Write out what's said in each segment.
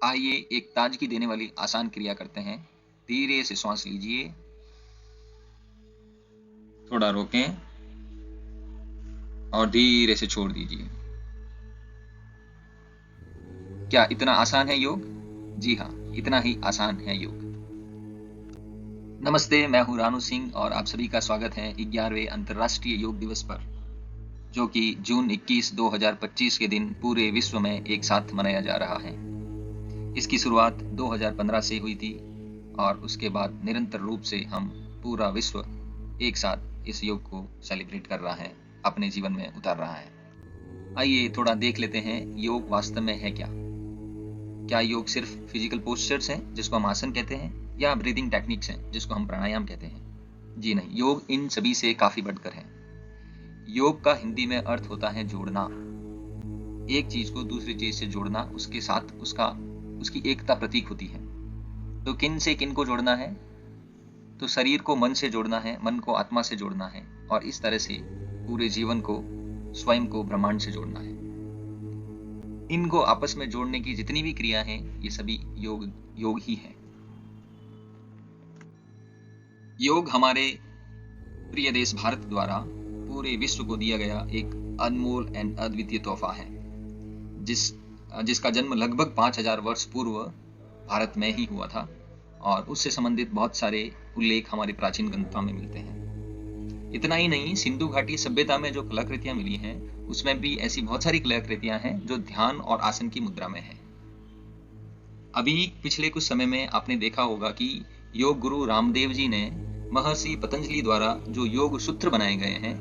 आइए एक ताजगी देने वाली आसान क्रिया करते हैं। धीरे से सांस लीजिए, थोड़ा रोकें और धीरे से छोड़ दीजिए। क्या इतना आसान है योग? जी हाँ, इतना ही आसान है योग। नमस्ते, मैं हूँ रानू सिंह और आप सभी का स्वागत है 11वें अंतर्राष्ट्रीय योग दिवस पर, जो कि जून 21, 2025 के दिन पूरे विश्व में एक साथ मनाया जा रहा है। इसकी शुरुआत 2015 से हुई थी और उसके बाद निरंतर रूप से हम पूरा विश्व एक साथ इस योग को सेलिब्रेट कर रहा है, अपने जीवन में उतार रहा है। आइए थोड़ा देख लेते हैं योग वास्तव में है क्या। क्या योग सिर्फ फिजिकल पोस्चर्स हैं जिसको हम आसन कहते हैं, या ब्रीदिंग टेक्निक्स हैं जिसको हम प्राणायाम कहते हैं? जी नहीं, योग इन सभी से काफी बढ़कर है। योग का हिंदी में अर्थ होता है जोड़ना। एक चीज को दूसरी चीज से जोड़ना उसके साथ उसकी एकता प्रतीक होती है। तो किन से किन को जोड़ना है? तो शरीर को मन से जोड़ना है, मन को आत्मा से जोड़ना है, और इस तरह से पूरे जीवन को, स्वयं को ब्रह्मांड से जोड़ना है। इनको आपस में जोड़ने की जितनी भी क्रिया है, ये सभी योग ही है। योग हमारे प्रिय देश भारत द्वारा पूरे विश्व को दिया गया एक अनमोल एंड अद्वितीय तोहफा है, जिसका जन्म लगभग 5000 वर्ष पूर्व भारत में ही हुआ था, और उससे संबंधित बहुत सारे उल्लेख हमारी प्राचीन ग्रंथों में मिलते हैं। इतना ही नहीं, सिंधु घाटी सभ्यता में जो कलाकृतियां मिली हैं, उसमें भी ऐसी बहुत सारी कलाकृतियां हैं जो ध्यान और आसन की मुद्रा में है। अभी पिछले कुछ समय में आपने देखा होगा कि योग गुरु रामदेव जी ने महर्षि पतंजलि द्वारा जो योग सूत्र बनाए गए हैं,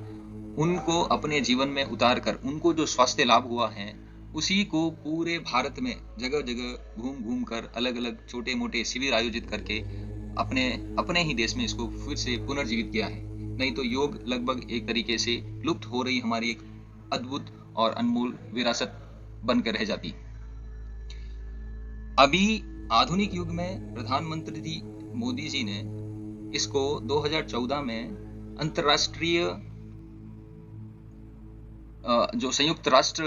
उनको अपने जीवन में उतार कर उनको जो स्वास्थ्य लाभ हुआ है, उसी को पूरे भारत में जगह जगह घूम घूम कर अलग अलग छोटे मोटे शिविर आयोजित करके अपने ही देश में इसको फिर से पुनर्जीवित किया है। नहीं तो योग लगभग एक तरीके से लुप्त हो रही हमारी एक अद्भुत और अनमोल विरासत बनकर रह जाती। अभी आधुनिक युग में प्रधानमंत्री मोदी जी ने इसको 2014 में अंतर्राष्ट्रीय जो संयुक्त राष्ट्र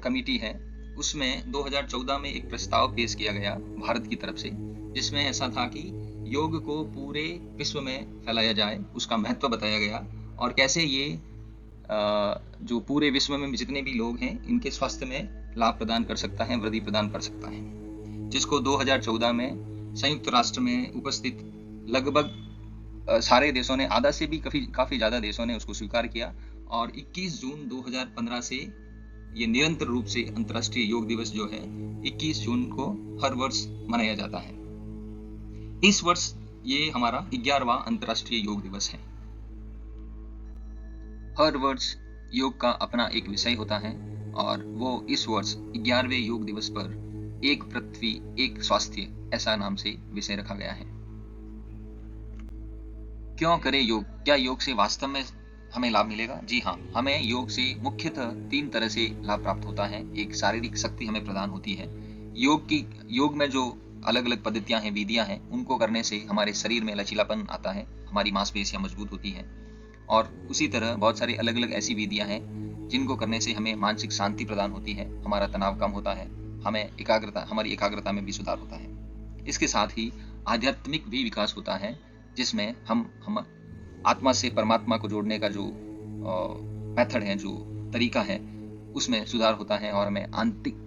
कमेटी है, उसमें 2014 में एक प्रस्ताव पेश किया गया भारत की तरफ से, जिसमें ऐसा था कि योग को पूरे विश्व में फैलाया जाए, उसका महत्व बताया गया, और कैसे ये जो पूरे विश्व में जितने भी लोग हैं, इनके स्वास्थ्य में लाभ प्रदान कर सकता है, वृद्धि प्रदान कर सकता है। जिसको 2014 में संयुक्त राष्ट्र में उपस्थित लगभग सारे देशों ने, आधा से भी काफी ज्यादा देशों ने उसको स्वीकार किया, और 21 जून 2015 से ये निरंतर रूप से अंतर्राष्ट्रीय योग दिवस जो है 21 जून को हर वर्ष मनाया जाता है। इस वर्ष ये हमारा 11वां अंतर्राष्ट्रीय योग दिवस है। हर वर्ष योग का अपना एक विषय होता है, और वो इस वर्ष 11वें योग दिवस पर एक पृथ्वी एक स्वास्थ्य, ऐसा नाम से विषय रखा गया है। क्यों करें योग? क्या योग से वास्तव में हमें लाभ मिलेगा? जी हाँ, हमें योग से मुख्यतः 3 तरह से लाभ प्राप्त होता है। एक, शारीरिक शक्ति हमें प्रदान होती है। योग में जो अलग अलग पद्धतियां हैं, विधियां हैं, उनको करने से हमारे शरीर में लचीलापन आता है, हमारी मांसपेशियां मजबूत होती हैं, और उसी तरह बहुत सारी अलग अलग ऐसी विधियां हैं जिनको करने से हमें मानसिक शांति प्रदान होती है, हमारा तनाव कम होता है, हमारी एकाग्रता में भी सुधार होता है। इसके साथ ही आध्यात्मिक भी विकास होता है, जिसमें हम आत्मा से परमात्मा को जोड़ने का जो मेथड है, जो तरीका है, उसमें सुधार होता है, और हमें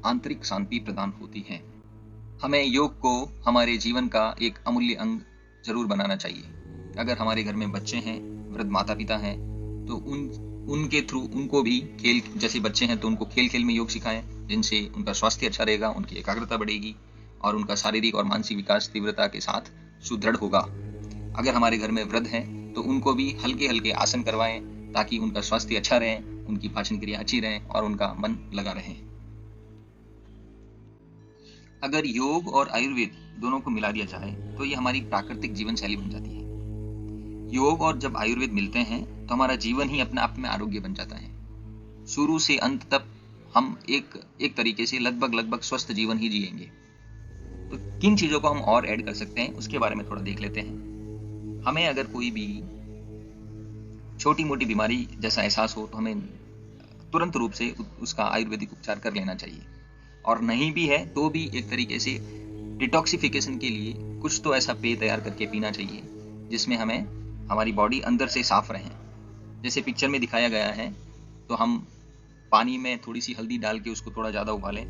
आंतरिक शांति प्रदान होती है। हमें योग को हमारे जीवन का एक अमूल्य अंग जरूर बनाना चाहिए। अगर हमारे घर में बच्चे हैं, वृद्ध माता पिता हैं, तो उनके थ्रू उनको भी खेल, जैसे बच्चे हैं तो उनको खेल खेल में योग सिखाएं, जिनसे उनका स्वास्थ्य अच्छा रहेगा, उनकी एकाग्रता बढ़ेगी, और उनका शारीरिक और मानसिक विकास तीव्रता के साथ सुदृढ़ होगा। अगर हमारे घर में वृद्ध हैं तो उनको भी हल्के हल्के आसन करवाएं, ताकि उनका स्वास्थ्य अच्छा रहे, उनकी पाचन क्रिया अच्छी रहे, और उनका मन लगा रहे। अगर योग और आयुर्वेद दोनों को मिला दिया जाए तो ये हमारी प्राकृतिक जीवन शैली बन जाती है। योग और जब आयुर्वेद मिलते हैं तो हमारा जीवन ही अपने आप में आरोग्य बन जाता है। शुरू से अंत तक हम एक तरीके से लगभग स्वस्थ जीवन ही जिएंगे। तो किन चीजों को हम और ऐड कर सकते हैं, उसके बारे में थोड़ा देख लेते हैं। हमें अगर कोई भी छोटी मोटी बीमारी जैसा एहसास हो तो हमें तुरंत रूप से उसका आयुर्वेदिक उपचार कर लेना चाहिए। और नहीं भी है तो भी एक तरीके से डिटॉक्सिफिकेशन के लिए कुछ तो ऐसा पेय तैयार करके पीना चाहिए जिसमें हमें हमारी बॉडी अंदर से साफ रहे। जैसे पिक्चर में दिखाया गया है, तो हम पानी में थोड़ी सी हल्दी डाल के उसको थोड़ा ज़्यादा उबालें,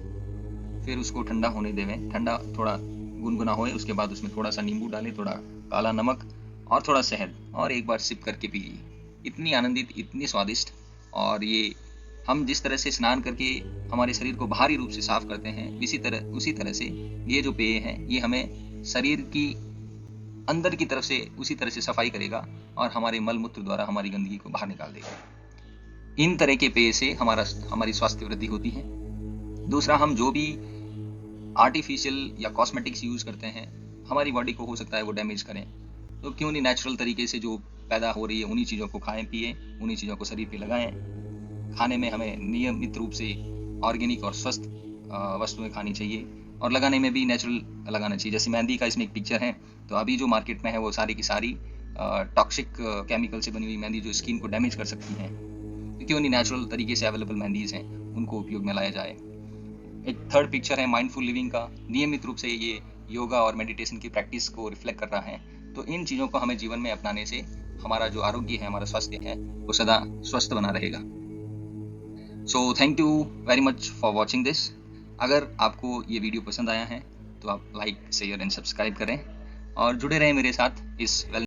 फिर उसको ठंडा होने देवें, ठंडा थोड़ा गुनगुना होए, उसके बाद उसमें थोड़ा सा नींबू डालें, थोड़ा काला नमक और थोड़ा शहद, और एक बार सिप करके पीजिए। इतनी आनंदित, इतनी स्वादिष्ट। और ये हम जिस तरह से स्नान करके हमारे शरीर को बाहरी रूप से साफ करते हैं, उसी तरह से ये जो पेय है ये हमें शरीर की अंदर की तरफ से उसी तरह से सफाई करेगा और हमारे मल मूत्र द्वारा हमारी गंदगी को बाहर निकाल देगा। इन तरह के पेय से हमारी स्वास्थ्य वृद्धि होती है। दूसरा, हम जो भी आर्टिफिशियल या कॉस्मेटिक्स यूज करते हैं, हमारी बॉडी को हो सकता है वो डैमेज करें, तो क्यों नहीं नेचुरल तरीके से जो पैदा हो रही है उन्हीं चीज़ों को खाएं पिए, उन्हीं चीज़ों को शरीर पे लगाएं। खाने में हमें नियमित रूप से ऑर्गेनिक और स्वस्थ वस्तुएं खानी चाहिए, और लगाने में भी नेचुरल लगाना चाहिए। जैसे मेहंदी का इसमें एक पिक्चर है, तो अभी जो मार्केट में है वो सारी की सारी टॉक्सिक केमिकल से बनी हुई मेहंदी जो स्किन को डैमेज कर सकती हैं। तो क्यों नहीं नेचुरल तरीके से अवेलेबल मेहंदीज हैं उनको उपयोग में लाया जाए। एक थर्ड पिक्चर है माइंडफुल लिविंग का। नियमित रूप से ये योगा और मेडिटेशन की प्रैक्टिस को रिफ्लेक्ट कर रहा है। तो इन चीज़ों को हमें जीवन में अपनाने से हमारा जो आरोग्य है, हमारा स्वास्थ्य है, वो सदा स्वस्थ बना रहेगा। So thank you very much for watching this. अगर आपको ये वीडियो पसंद आया है तो आप लाइक, शेयर एंड सब्सक्राइब करें और जुड़े रहें मेरे साथ इस